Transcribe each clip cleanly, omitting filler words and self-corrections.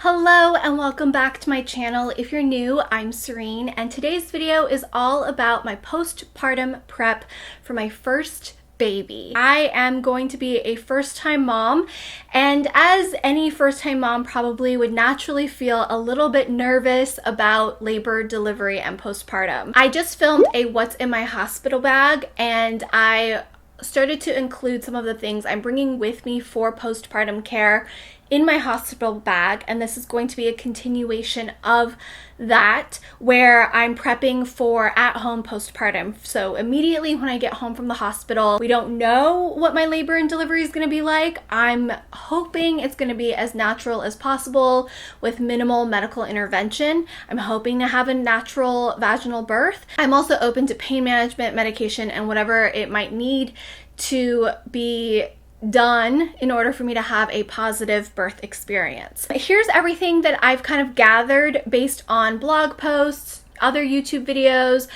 Hello and welcome back to my channel. If you're new, I'm Serein, and today's video is all about my postpartum prep for my first baby. I am going to be a first-time mom, and as any first-time mom probably would naturally feel a little bit nervous about labor, delivery, and postpartum. I just filmed a what's in my hospital bag, and I started to include some of the things I'm bringing with me for postpartum care in my hospital bag, and this is going to be a continuation of that, where I'm prepping for at-home postpartum. So immediately when I get home from the hospital, we don't know what my labor and delivery is going to be like. I'm hoping it's going to be as natural as possible with minimal medical intervention. I'm hoping to have a natural vaginal birth. I'm also open to pain management, medication, and whatever it might need to be done in order for me to have a positive birth experience. Here's everything that I've kind of gathered based on blog posts, other YouTube videos,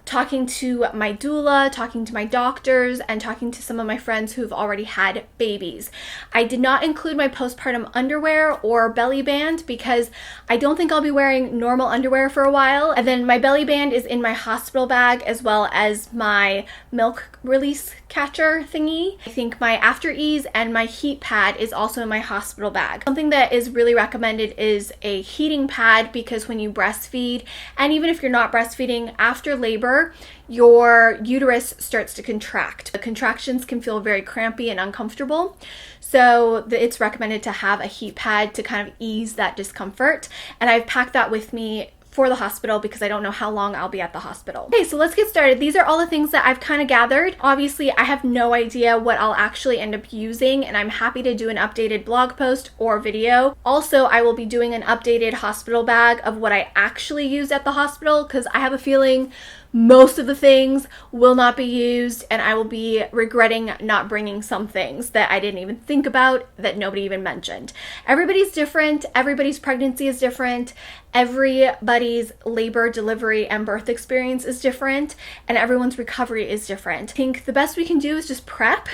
talking to my doula, talking to my doctors, and talking to some of my friends who've already had babies. I did not include my postpartum underwear or belly band because I don't think I'll be wearing normal underwear for a while. And then my belly band is in my hospital bag, as well as my milk release catcher thingy. I think my after ease and my heat pad is also in my hospital bag. Something that is really recommended is a heating pad, because when you breastfeed, and even if you're not breastfeeding, after labor, your uterus starts to contract. The contractions can feel very crampy and uncomfortable, so it's recommended to have a heat pad to kind of ease that discomfort, and I've packed that with me for the hospital because I don't know how long I'll be at the hospital. Okay, so let's get started. These are all the things that I've kind of gathered. Obviously, I have no idea what I'll actually end up using, and I'm happy to do an updated blog post or video. Also, I will be doing an updated hospital bag of what I actually use at the hospital, because I have a feeling most of the things will not be used, and I will be regretting not bringing some things that I didn't even think about, that nobody even mentioned. Everybody's different. Everybody's pregnancy is different. Everybody's labor, delivery, and birth experience is different, and everyone's recovery is different. I think the best we can do is just prep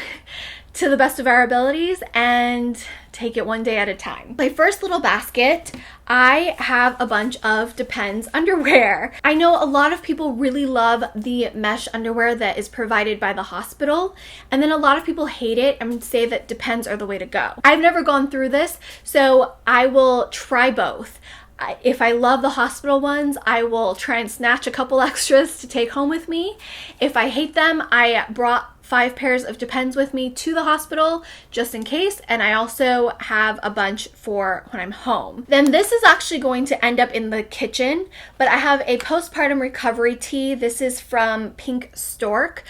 to the best of our abilities and take it one day at a time. My first little basket, I have a bunch of Depends underwear. I know a lot of people really love the mesh underwear that is provided by the hospital, and then a lot of people hate it and say that Depends are the way to go. I've never gone through this, so I will try both. If I love the hospital ones, I will try and snatch a couple extras to take home with me. If I hate them, I brought 5 pairs of Depends with me to the hospital just in case, and I also have a bunch for when I'm home. Then this is actually going to end up in the kitchen, but I have a postpartum recovery tea. This is from Pink Stork.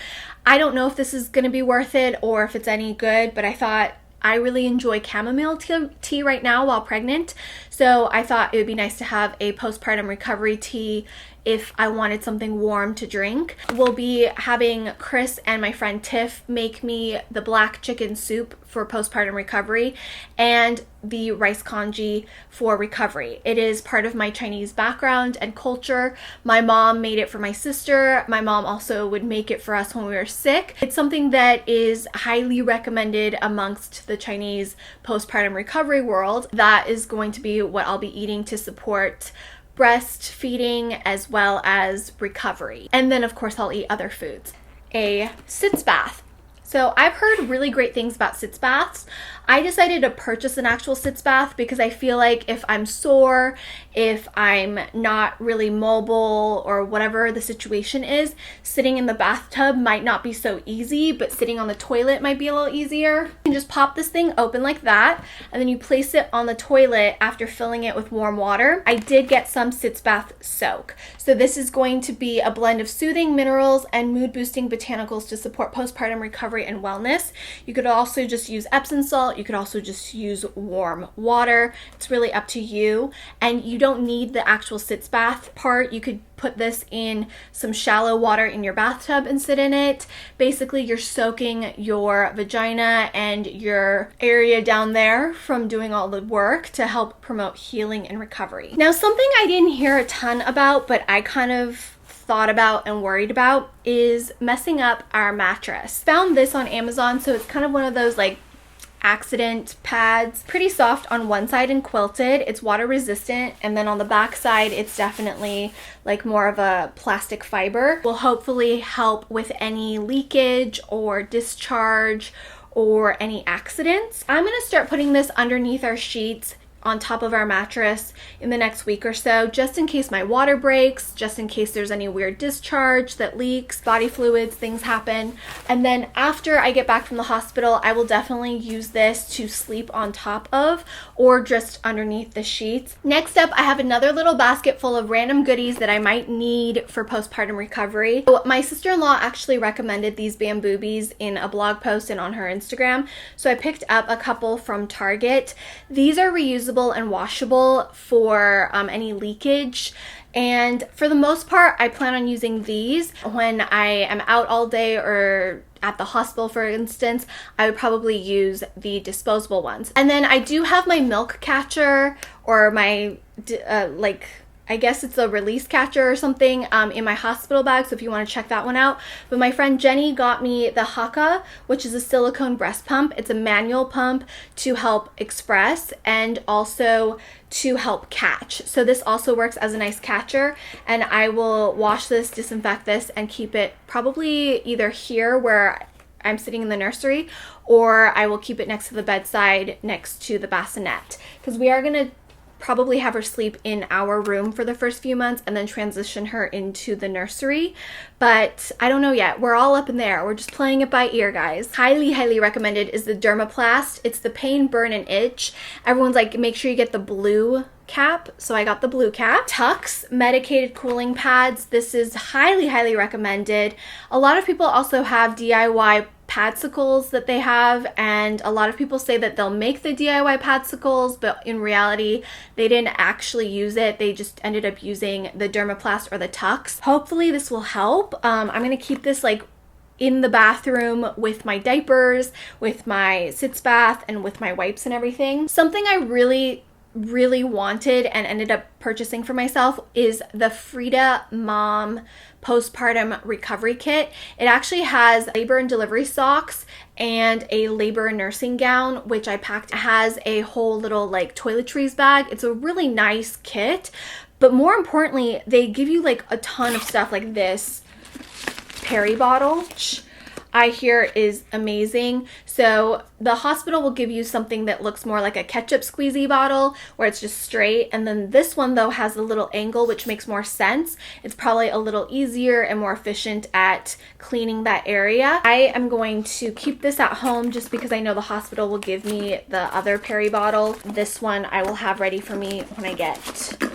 I don't know if this is going to be worth it or if it's any good, but I thought I really enjoy chamomile tea right now while pregnant, so I thought it would be nice to have a postpartum recovery tea if I wanted something warm to drink. We'll be having Chris and my friend Tiff make me the black chicken soup for postpartum recovery and the rice congee for recovery. It is part of my Chinese background and culture. My mom made it for my sister. My mom also would make it for us when we were sick. It's something that is highly recommended amongst the Chinese postpartum recovery world. That is going to be what I'll be eating to support breastfeeding as well as recovery. And then of course I'll eat other foods. A Sitz bath. So I've heard really great things about Sitz baths. I decided to purchase an actual Sitz bath because I feel like if I'm sore, if I'm not really mobile, or whatever the situation is, sitting in the bathtub might not be so easy, but sitting on the toilet might be a little easier. You can just pop this thing open like that, and then you place it on the toilet after filling it with warm water. I did get some Sitz bath soak. So this is going to be a blend of soothing minerals and mood-boosting botanicals to support postpartum recovery and wellness. You could also just use Epsom salt. You could also just use warm water. It's really up to you. And you don't need the actual Sitz bath part. You could put this in some shallow water in your bathtub and sit in it. Basically, you're soaking your vagina and your area down there from doing all the work to help promote healing and recovery. Now, something I didn't hear a ton about, but I kind of thought about and worried about, is messing up our mattress. Found this on Amazon, so it's kind of one of those like accident pads. Pretty soft on one side and quilted. It's water resistant, and then on the back side it's definitely like more of a plastic fiber. Will hopefully help with any leakage or discharge or any accidents. I'm gonna start putting this underneath our sheets on top of our mattress in the next week or so, just in case my water breaks, just in case there's any weird discharge that leaks, body fluids, things happen. And then after I get back from the hospital, I will definitely use this to sleep on top of or just underneath the sheets. Next up, I have another little basket full of random goodies that I might need for postpartum recovery. So my sister-in-law actually recommended these bamboobies in a blog post and on her Instagram, so I picked up a couple from Target. These are reusable and washable for any leakage, and for the most part I plan on using these when I am out all day or at the hospital, for instance. I would probably use the disposable ones. And then I do have my milk catcher, or my I guess it's a release catcher or something, in my hospital bag, so if you want to check that one out. But my friend Jenny got me the Haka, which is a silicone breast pump. It's a manual pump to help express and also to help catch. So this also works as a nice catcher, and I will wash this, disinfect this, and keep it probably either here where I'm sitting in the nursery, or I will keep it next to the bedside next to the bassinet, because we are going to probably have her sleep in our room for the first few months and then transition her into the nursery. But I don't know yet. We're all up in there. We're just playing it by ear, guys. Highly, highly recommended is the Dermaplast. It's the pain, burn, and itch. Everyone's like, make sure you get the blue cap, so I got the blue cap. Tux medicated cooling pads. This is highly, highly recommended. A lot of people also have DIY padsicles that they have, and a lot of people say that they'll make the DIY padsicles, but in reality they didn't actually use it. They just ended up using the Dermaplast or the Tux. Hopefully this will help. I'm gonna keep this like in the bathroom with my diapers, with my Sitz bath, and with my wipes and everything. Something I really wanted and ended up purchasing for myself is the Frida Mom postpartum recovery kit. It actually has labor and delivery socks and a labor and nursing gown, which I packed. It has a whole little like toiletries bag. It's a really nice kit, but more importantly, they give you like a ton of stuff, like this peri bottle, which I hear is amazing. So the hospital will give you something that looks more like a ketchup squeezy bottle where it's just straight, and then this one though has a little angle, which makes more sense. It's probably a little easier and more efficient at cleaning that area. I am going to keep this at home just because I know the hospital will give me the other peri bottle. This one I will have ready for me when I get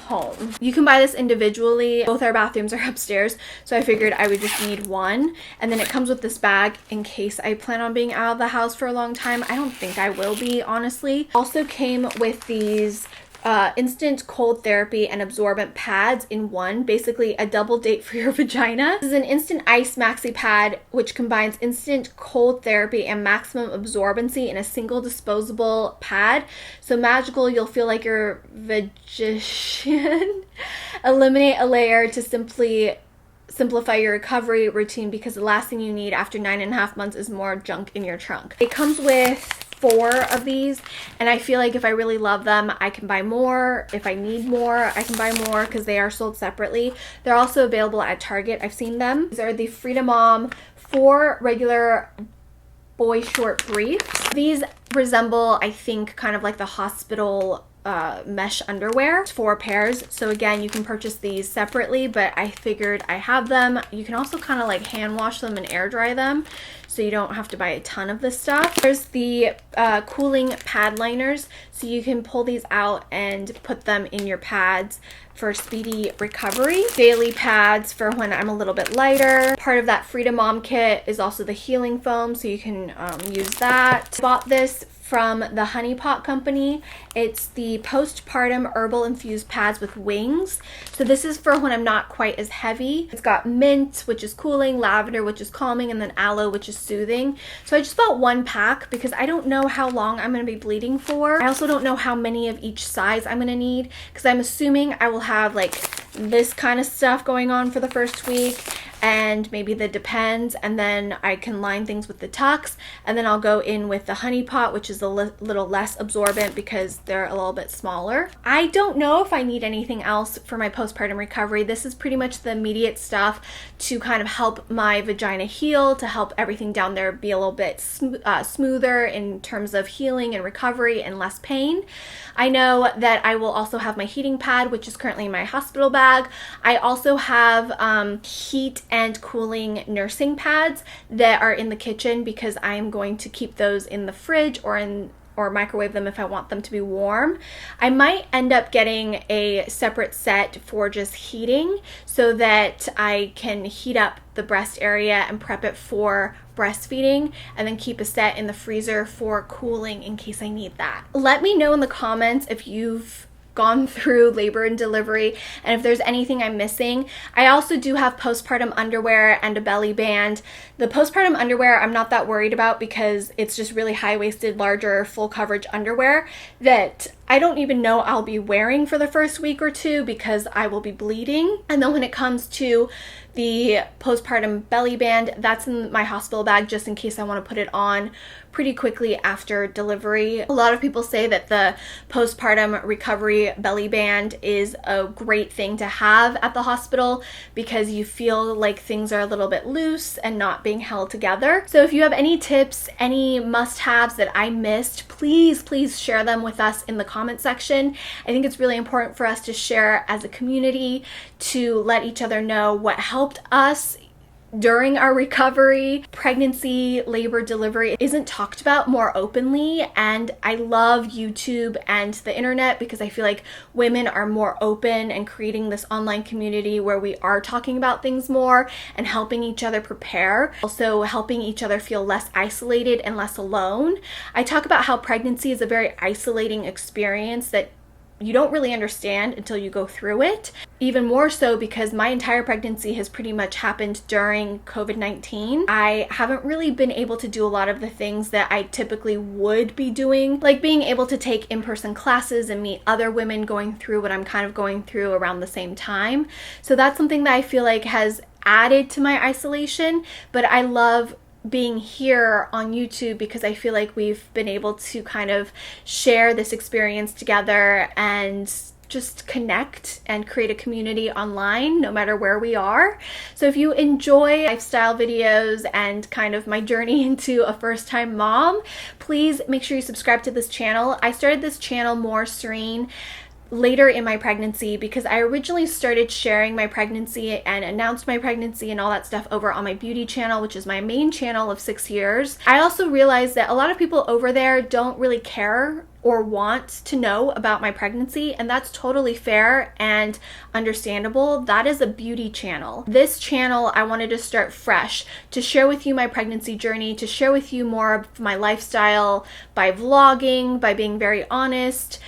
home. You can buy this individually. Both our bathrooms are upstairs, so I figured I would just need one, and then it comes with this bag in case I plan on being out of the house for a long time. I don't think I will be, honestly. Also came with these instant cold therapy and absorbent pads in one, basically a double date for your vagina. This is an instant ice maxi pad which combines instant cold therapy and maximum absorbency in a single disposable pad. So magical, you'll feel like you're vagician. Eliminate a layer to simplify your recovery routine, because the last thing you need after 9.5 months is more junk in your trunk. It comes with 4 of these, and I feel like if I really love them, I can buy more. If I need more, I can buy more because they are sold separately. They're also available at Target. I've seen them. These are the Frida Mom 4 regular boy short briefs. These resemble, I think, kind of like the hospital mesh underwear. 4 pairs. So again, you can purchase these separately, but I figured I have them. You can also kind of like hand wash them and air dry them, so you don't have to buy a ton of this stuff. There's the cooling pad liners, so you can pull these out and put them in your pads for speedy recovery. Daily pads for when I'm a little bit lighter. Part of that Frida Mom kit is also the healing foam, so you can use that. Bought this from the Honey Pot company. It's the postpartum herbal infused pads with wings. So this is for when I'm not quite as heavy. It's got mint, which is cooling, lavender, which is calming, and then aloe, which is soothing. So I just bought 1 pack because I don't know how long I'm going to be bleeding for. I also don't know how many of each size I'm going to need, because I'm assuming I will have like this kind of stuff going on for the first week, and maybe the Depends, and then I can line things with the Tucks, and then I'll go in with the Honey Pot, which is a little less absorbent because they're a little bit smaller. I don't know if I need anything else for my postpartum recovery. This is pretty much the immediate stuff to kind of help my vagina heal, to help everything down there be a little bit smoother in terms of healing and recovery and less pain. I know that I will also have my heating pad, which is currently in my hospital bag. I also have heat and cooling nursing pads that are in the kitchen because I am going to keep those in the fridge or microwave them if I want them to be warm. I might end up getting a separate set for just heating so that I can heat up the breast area and prep it for breastfeeding, and then keep a set in the freezer for cooling in case I need that. Let me know in the comments if you've gone through labor and delivery and if there's anything I'm missing. I also do have postpartum underwear and a belly band. The postpartum underwear I'm not that worried about because it's just really high-waisted, larger, full coverage underwear that I don't even know I'll be wearing for the first week or two because I will be bleeding. And then when it comes to the postpartum belly band, that's in my hospital bag just in case I want to put it on pretty quickly after delivery. A lot of people say that the postpartum recovery belly band is a great thing to have at the hospital because you feel like things are a little bit loose and not being held together. So if you have any tips, any must-haves that I missed, please share them with us in the comment section. I think it's really important for us to share as a community, to let each other know what helped us during our recovery. Pregnancy, labor, delivery isn't talked about more openly, and I love YouTube and the internet because I feel like women are more open and creating this online community where we are talking about things more and helping each other prepare, also helping each other feel less isolated and less alone. I talk about how pregnancy is a very isolating experience that you don't really understand until you go through it. Even more so because my entire pregnancy has pretty much happened during COVID-19. I haven't really been able to do a lot of the things that I typically would be doing, like being able to take in-person classes and meet other women going through what I'm kind of going through around the same time. So that's something that I feel like has added to my isolation, but I love being here on YouTube because I feel like we've been able to kind of share this experience together and just connect and create a community online no matter where we are. So if you enjoy lifestyle videos and kind of my journey into a first-time mom, please make sure you subscribe to this channel. I started this channel more Serein later in my pregnancy because I originally started sharing my pregnancy and announced my pregnancy and all that stuff over on my beauty channel, which is my main channel of 6 years. I also realized that a lot of people over there don't really care or want to know about my pregnancy, and that's totally fair and understandable. That is a beauty channel. This channel, I wanted to start fresh, to share with you my pregnancy journey, to share with you more of my lifestyle by vlogging, by being very honest,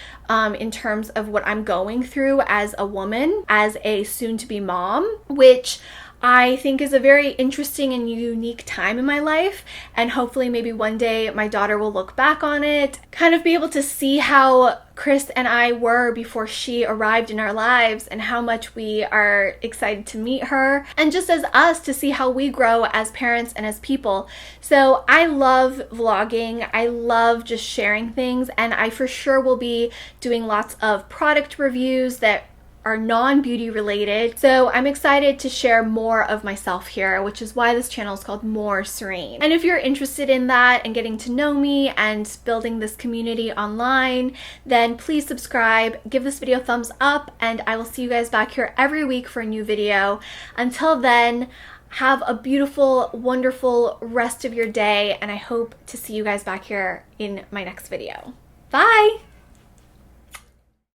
in terms of what I'm going through as a woman, as a soon-to-be mom, which I think is a very interesting and unique time in my life, and hopefully maybe one day my daughter will look back on it, kind of be able to see how Chris and I were before she arrived in our lives and how much we are excited to meet her, and just as us to see how we grow as parents and as people. So I love vlogging, I love just sharing things, and I for sure will be doing lots of product reviews that are non-beauty related. So I'm excited to share more of myself here, which is why this channel is called More Serein. And if you're interested in that and getting to know me and building this community online, then please subscribe, give this video a thumbs up, and I will see you guys back here every week for a new video. Until then, have a beautiful, wonderful rest of your day, and I hope to see you guys back here in my next video. Bye!